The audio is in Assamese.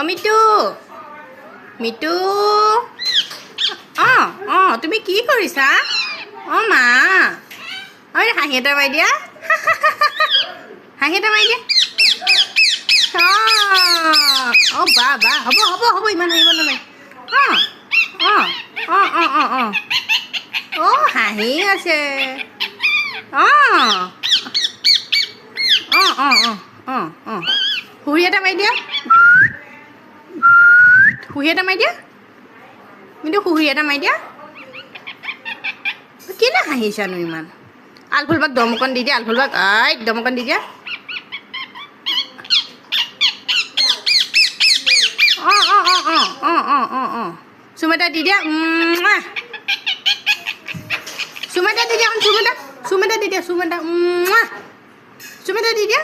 মিটু মিটু তুমি কি কৰিছা মা হাঁহি এটা মাৰি দিয়া হাঁহি এটা মাৰি দিয়া বা হ'ব হ'ব হ'ব ইমান হাঁহিব নালাগে হাঁহি আছে হুৰি এটা মাৰি দিয়া হুৰি এটা মাৰি দিয়া কিন্তু হুৰি এটা মাৰি দিয়া কেলে হাঁহিছানো ইমান আলফুলবাক দম অকণ দি দিয়া আলফুলবাক দম অকণ দি দিয়া চুম এটা দি দিয়া চুম এটা দি দিয়া চুম এটা দি দিয়া চুম এটা দি দিয়া